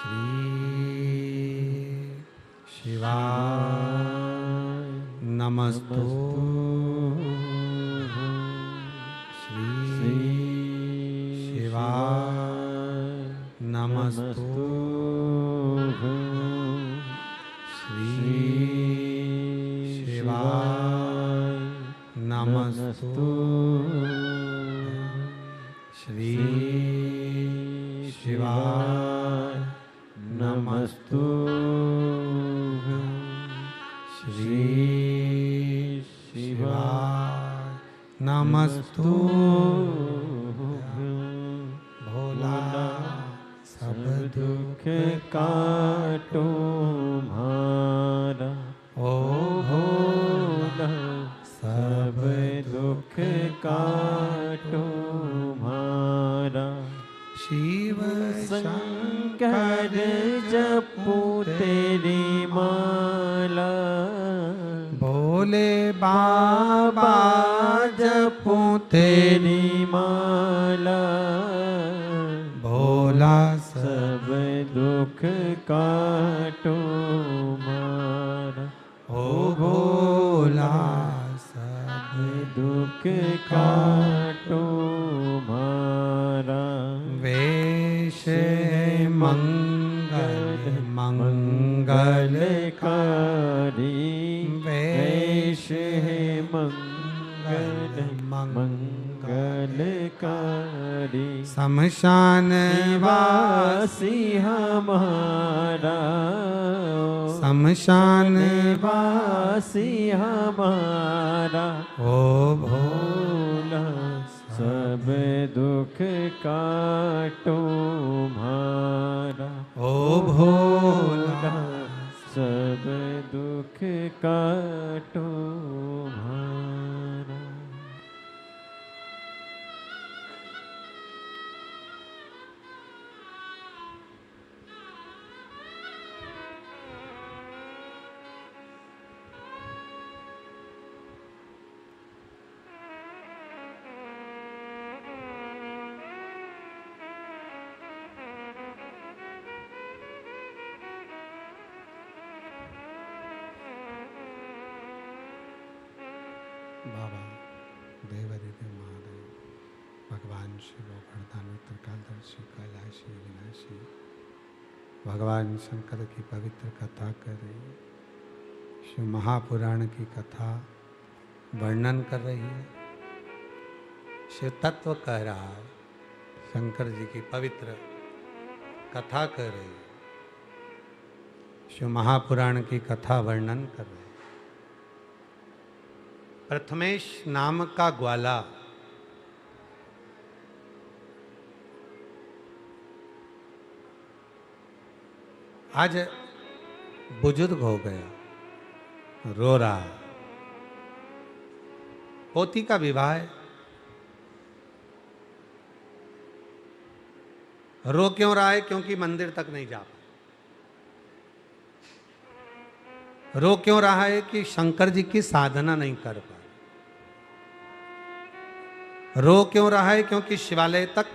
श्री शिवाय नमस्तु श्री शिवाय नमस्तु श्री शिवाय नमस्तु श्री शिवाय नमस्तु श्री शिवाय नमस्तु भोला सब दुख काटो मारा ओ भोला सब दुख काटो मारा शिव शंकर जपू तेरी माला भोले बाबा जपू तेरी माला भोला सब दुख काटो मारा ओ भोला सब दुख काटो मारा वेश मंगल मंगलकारी वेश मंगल मंगलकारी शमशान वासी हमारा शमशान वासी हमारा ओ भोला सब दुख काटो मारा ओ भोला सब दुख काटो मारा। बाबा देवादिदेव महादेव भगवान शिव वरदानी त्रिकालदर्शी कैलाशी विनाशी भगवान शंकर की पवित्र कथा कर रही है। शिव महापुराण की कथा वर्णन कर रही है। शिव तत्व कह रहा है। शंकर जी की पवित्र कथा कर रही है। शिव महापुराण की कथा वर्णन कर रही है। प्रथमेश नाम का ग्वाला आज बुजुर्ग हो गया, रो रहा है। पोती का विवाह है। रो क्यों रहा है? क्योंकि मंदिर तक नहीं जा पाया। रो क्यों रहा है? कि शंकर जी की साधना नहीं कर पाया। रो क्यों रहा है? क्योंकि शिवालय तक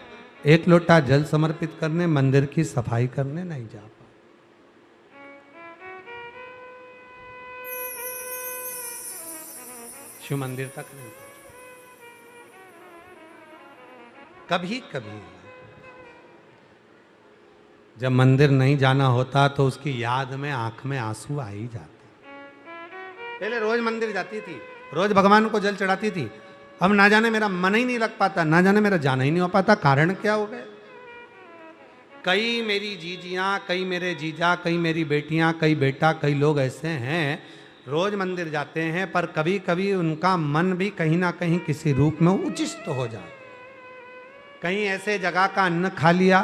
एक लोटा जल समर्पित करने, मंदिर की सफाई करने नहीं जा पाया। शिव मंदिर तक नहीं पहुंचा। कभी कभी जब मंदिर नहीं जाना होता तो उसकी याद में आंख में आंसू आ ही जाते। पहले रोज मंदिर जाती थी, रोज भगवान को जल चढ़ाती थी। अब ना जाने मेरा मन ही नहीं लग पाता, ना जाने मेरा जाना ही नहीं हो पाता। कारण क्या हो गया? कई मेरी जीजियां, कई मेरे जीजा, कई मेरी बेटियां, कई बेटा, कई लोग ऐसे हैं रोज मंदिर जाते हैं, पर कभी कभी उनका मन भी कहीं ना कहीं किसी रूप में उचिष्ट हो जाए। कहीं ऐसे जगह का अन्न खा लिया,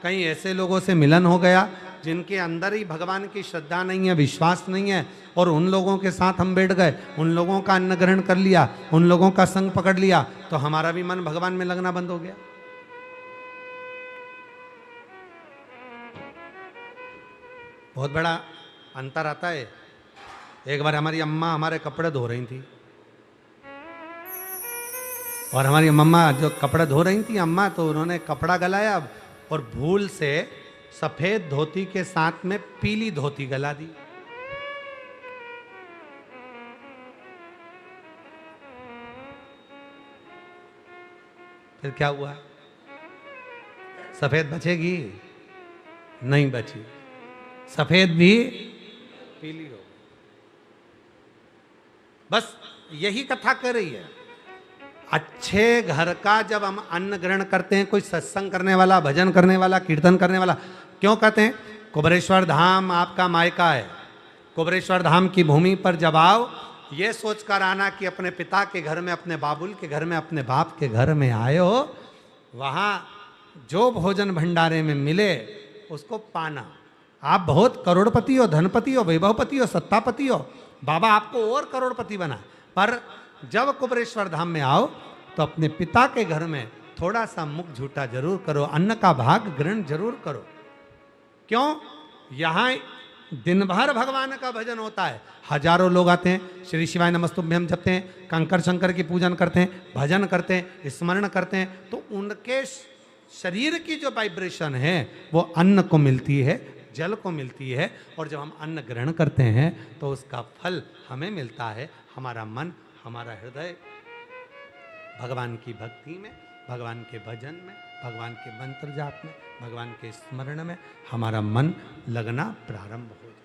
कहीं ऐसे लोगों से मिलन हो गया जिनके अंदर ही भगवान की श्रद्धा नहीं है, विश्वास नहीं है, और उन लोगों के साथ हम बैठ गए, उन लोगों का अन्न ग्रहण कर लिया, उन लोगों का संग पकड़ लिया, तो हमारा भी मन भगवान में लगना बंद हो गया। बहुत बड़ा अंतर आता है। एक बार हमारी अम्मा हमारे कपड़े धो रही थी, और हमारी मम्मा जो कपड़े धो रही थी अम्मा, तो उन्होंने कपड़ा गलाया और भूल से सफेद धोती के साथ में पीली धोती गला दी। फिर क्या हुआ? सफेद बचेगी? नहीं बची, सफेद भी पीली हो गई। बस यही कथा कर रही है। अच्छे घर का जब हम अन्न ग्रहण करते हैं, कोई सत्संग करने वाला, भजन करने वाला, कीर्तन करने वाला, क्यों कहते हैं कुबरेश्वर धाम आपका मायका है। कुबरेश्वर धाम की भूमि पर जब आओ, ये सोच कर आना कि अपने पिता के घर में, अपने बाबुल के घर में, अपने बाप के घर में आए हो, वहाँ जो भोजन भंडारे में मिले उसको पाना। आप बहुत करोड़पति हो, धनपति हो, वैभवपति हो, सत्तापति हो, बाबा आपको और करोड़पति बना, पर जब कुबरेश्वर धाम में आओ तो अपने पिता के घर में थोड़ा सा मुख झूठा जरूर करो, अन्न का भाग ग्रहण जरूर करो। क्यों? यहाँ दिन भर भगवान का भजन होता है, हजारों लोग आते हैं, श्री शिवाय नमस्तुभ्यम जपते हैं, कंकर शंकर की पूजन करते हैं, भजन करते हैं, स्मरण करते हैं, तो उनके शरीर की जो वाइब्रेशन है वो अन्न को मिलती है, जल को मिलती है, और जब हम अन्न ग्रहण करते हैं तो उसका फल हमें मिलता है। हमारा मन, हमारा हृदय भगवान की भक्ति में, भगवान के भजन में, भगवान के मंत्र जाप में, भगवान के स्मरण में हमारा मन लगना प्रारंभ हो जाए।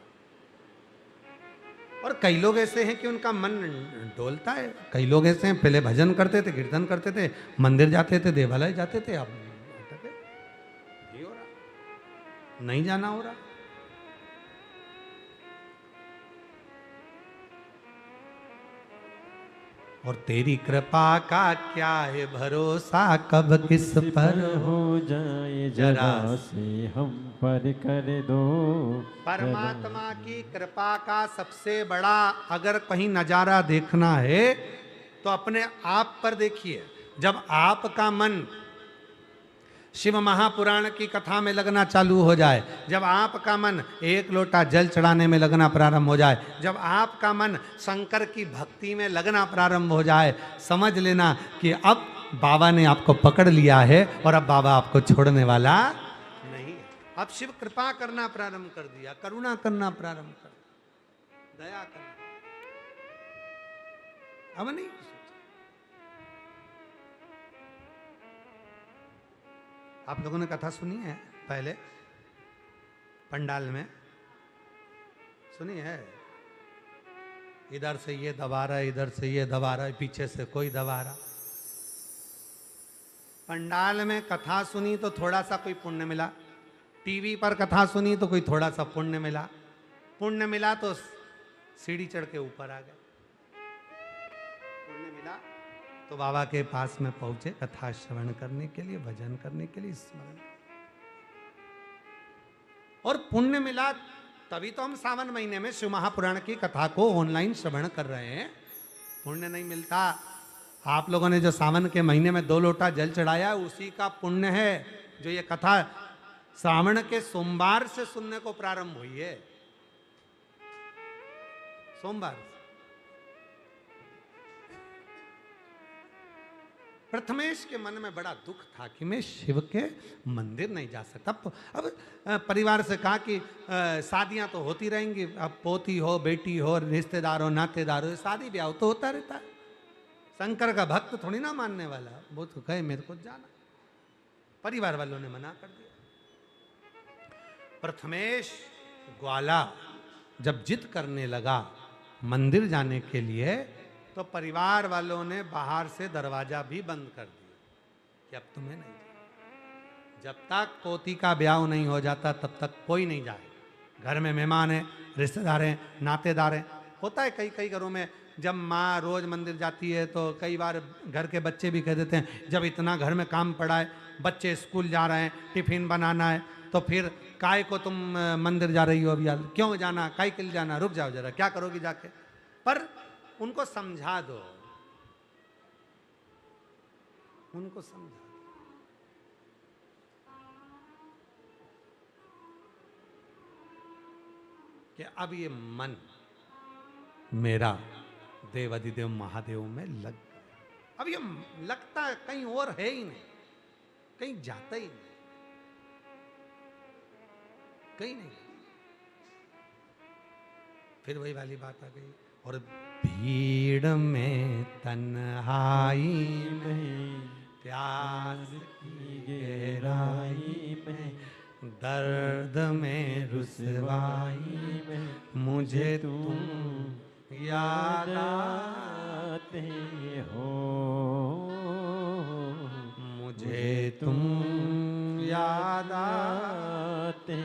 और कई लोग ऐसे हैं कि उनका मन डोलता है, कई लोग ऐसे हैं पहले भजन करते थे, कीर्तन करते थे, मंदिर जाते थे, देवालय जाते थे, अब नहीं हो रहा, नहीं जाना हो रहा। और तेरी कृपा का क्या है भरोसा, कब किस पर हो जाए जरा से हम पर कर दो। परमात्मा की कृपा का सबसे बड़ा अगर कहीं नजारा देखना है तो अपने आप पर देखिए। जब आपका मन शिव महापुराण की कथा में लगना चालू हो जाए, जब आपका मन एक लोटा जल चढ़ाने में लगना प्रारंभ हो जाए, जब आपका मन शंकर की भक्ति में लगना प्रारंभ हो जाए, समझ लेना कि अब बाबा ने आपको पकड़ लिया है और अब बाबा आपको छोड़ने वाला नहीं। अब शिव कृपा करना प्रारंभ कर दिया, करुणा करना प्रारंभ कर दिया, दया करना अब नहीं। आप लोगों ने कथा सुनी है पहले पंडाल में? सुनी है? इधर से ये दबा रहा है, इधर से ये दबा रहा है, पीछे से कोई दबा रहा। पंडाल में कथा सुनी तो थोड़ा सा कोई पुण्य मिला, टीवी पर कथा सुनी तो कोई थोड़ा सा पुण्य मिला, पुण्य मिला तो सीढ़ी चढ़ के ऊपर आ गए, पुण्य मिला तो बाबा के पास में पहुंचे कथा श्रवण करने के लिए, भजन करने के लिए, स्मरण। और पुण्य मिला तभी तो हम सावन महीने में शिव महापुराण की कथा को ऑनलाइन श्रवण कर रहे हैं। पुण्य नहीं मिलता। आप लोगों ने जो सावन के महीने में 2 लोटा जल चढ़ाया उसी का पुण्य है जो ये कथा श्रावण के सोमवार से सुनने को प्रारंभ हुई है। सोमवार प्रथमेश के मन में बड़ा दुख था कि मैं शिव के मंदिर नहीं जा सकता। अब परिवार से कहा कि शादियां तो होती रहेंगी, अब पोती हो, बेटी हो, रिश्तेदार हो, नातेदार हो, शादी ब्याह तो होता रहता है। शंकर का भक्त थोड़ी ना मानने वाला, वो तो कहे मेरे को जाना। परिवार वालों ने मना कर दिया। प्रथमेश ग्वाला जब जिद करने लगा मंदिर जाने के लिए तो परिवार वालों ने बाहर से दरवाजा भी बंद कर दिया कि अब तुम्हें नहीं जाना। जब तक पोती का ब्याह नहीं हो जाता तब तक कोई नहीं जाएगा। घर में मेहमान हैं, रिश्तेदार हैं, नातेदार हैं। होता है कई कई घरों में, जब माँ रोज मंदिर जाती है तो कई बार घर के बच्चे भी कह देते हैं जब इतना घर में काम पड़ा है, बच्चे स्कूल जा रहे हैं, टिफिन बनाना है, तो फिर काय को तुम मंदिर जा रही हो, अभी क्यों जाना, काय के लिए जाना, रुक जाओ जरा, क्या करोगी जाके। पर उनको समझा दो, उनको समझा दो। कि अब ये मन मेरा देवाधिदेव महादेव में लग गया। अब ये लगता है कहीं और है ही नहीं, कहीं जाता ही नहीं। कहीं नहीं। फिर वही वाली बात आ गई, और भीड़ में तन्हाई में प्यास की गहराई में दर्द में रुसवाई में मुझे तुम याद आते हो, मुझे तुम याद आते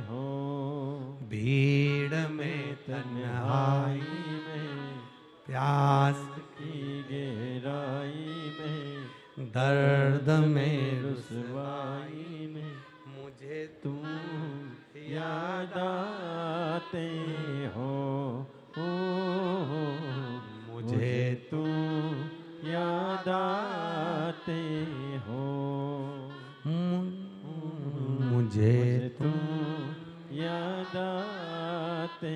हो। भीड़ में तन्हाई में प्यास की गहराई में दर्द में रुसवाई में मुझे तुम याद आते हो, मुझे तुम याद आते हो, मुझे तुम याद आते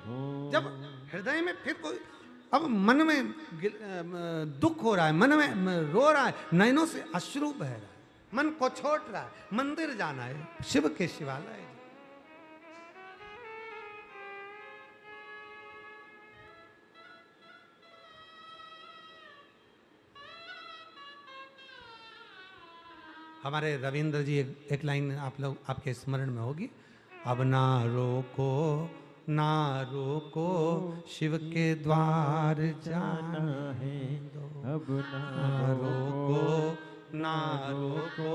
हो। जब हृदय में फिर कोई, अब मन में दुख हो रहा है, मन में रो रहा है, नैनों से अश्रु बह रहा है, मन को छोड़ रहा है, मंदिर जाना है, शिव के शिवालय। हमारे रविंद्र जी एक लाइन आप लोग आपके स्मरण में होगी, अब ना रोको ना रोको शिव के द्वार जाना है, अब ना रोको ना रोको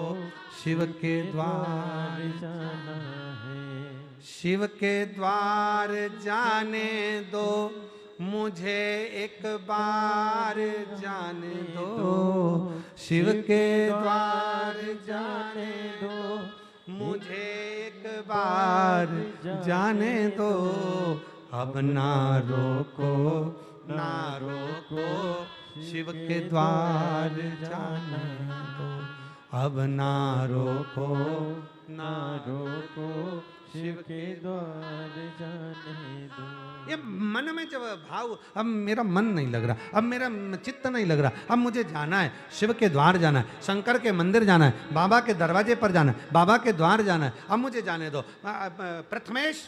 शिव के द्वार जाना है, शिव के द्वार जाने दो मुझे एक बार जाने दो, शिव के द्वार जाने दो मुझे एक बार जाने दो, अब ना रोको ना रोको शिव के द्वार जाने दो, अब ना रोको ना रोको शिव के द्वार जाने दो। ये मन में जब भाव, अब मेरा मन नहीं लग रहा, अब मेरा चित्त नहीं लग रहा, अब मुझे जाना है, शिव के द्वार जाना है, शंकर के मंदिर जाना है, बाबा के दरवाजे पर जाना है, बाबा के द्वार जाना है, अब मुझे जाने दो। प्रथमेश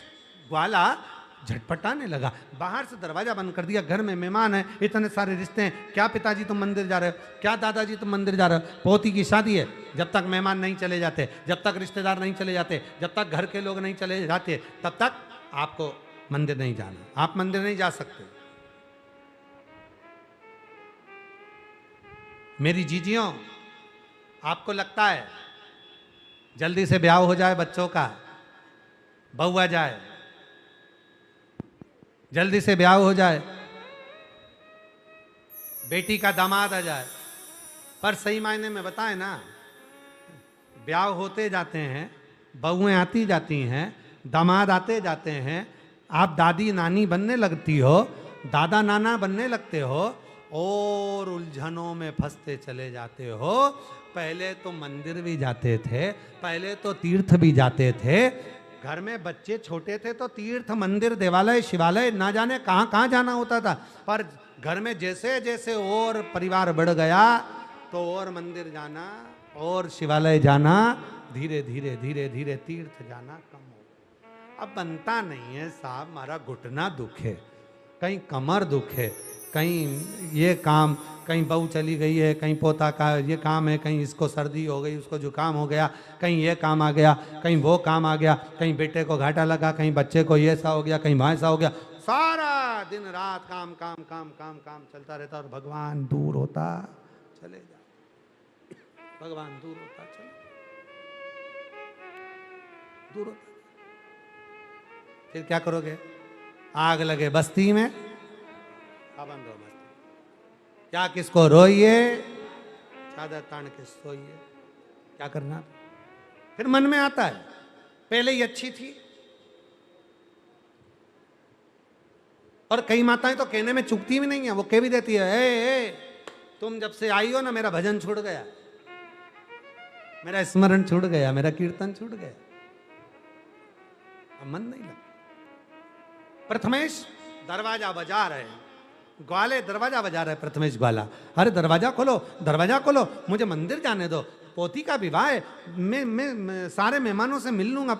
ग्वाला झटपटाने लगा, बाहर से दरवाजा बंद कर दिया, घर में मेहमान है, इतने सारे रिश्ते हैं, क्या पिताजी तुम मंदिर जा रहे हो, क्या दादाजी तुम मंदिर जा रहे हो, पोती की शादी है, जब तक मेहमान नहीं चले जाते, जब तक रिश्तेदार नहीं चले जाते, जब तक घर के लोग नहीं चले जाते, तब तक आपको मंदिर नहीं जाना, आप मंदिर नहीं जा सकते। मेरी जीजियों, आपको लगता है जल्दी से ब्याह हो जाए, बच्चों का बहू आ जाए, जल्दी से ब्याह हो जाए, बेटी का दामाद आ जाए, पर सही मायने में बताएं ना, ब्याह होते जाते हैं, बहुएं आती जाती हैं, दामाद आते जाते हैं, आप दादी नानी बनने लगती हो, दादा नाना बनने लगते हो, और उलझनों में फंसते चले जाते हो। पहले तो मंदिर भी जाते थे, पहले तो तीर्थ भी जाते थे, घर में बच्चे छोटे थे तो तीर्थ मंदिर देवालय शिवालय ना जाने कहाँ कहाँ जाना होता था, पर घर में जैसे जैसे और परिवार बढ़ गया तो और मंदिर जाना और शिवालय जाना, धीरे धीरे धीरे धीरे तीर्थ जाना कम हो गया। अब बनता नहीं है साहब, हमारा घुटना दुखे, कहीं कमर दुखे, कहीं ये काम, कहीं बहू चली गई है, कहीं पोता का ये काम है, कहीं इसको सर्दी हो गई, उसको जुकाम हो गया, कहीं ये काम आ गया, कहीं वो काम आ गया, कहीं बेटे को घाटा लगा, कहीं बच्चे को ये सा हो गया, कहीं वहाँ सा हो गया, सारा दिन रात काम काम काम काम काम चलता रहता, और भगवान दूर होता चले जा, भगवान दूर होता चले, दूर होता। फिर क्या करोगे? आग लगे बस्ती में, पाबंद रहो मस्ती, क्या किसको रोइए, चादर तान के सोइए, क्या करना? फिर मन में आता है पहले ही अच्छी थी, और कई माताएं तो कहने में चुकती भी नहीं है, वो कह भी देती है, ए, तुम जब से आई हो ना मेरा भजन छूट गया, मेरा स्मरण छूट गया, मेरा कीर्तन छूट गया, अब मन नहीं लगता। प्रथमेश दरवाजा बजा रहे हैं, ग्वाले दरवाजा बजा रहे, प्रथमेश ग्वाला, अरे दरवाजा खोलो, दरवाजा खोलो, मुझे मंदिर जाने दो, पोती का विवाह है, मैं सारे मेहमानों से मिल लूंगा।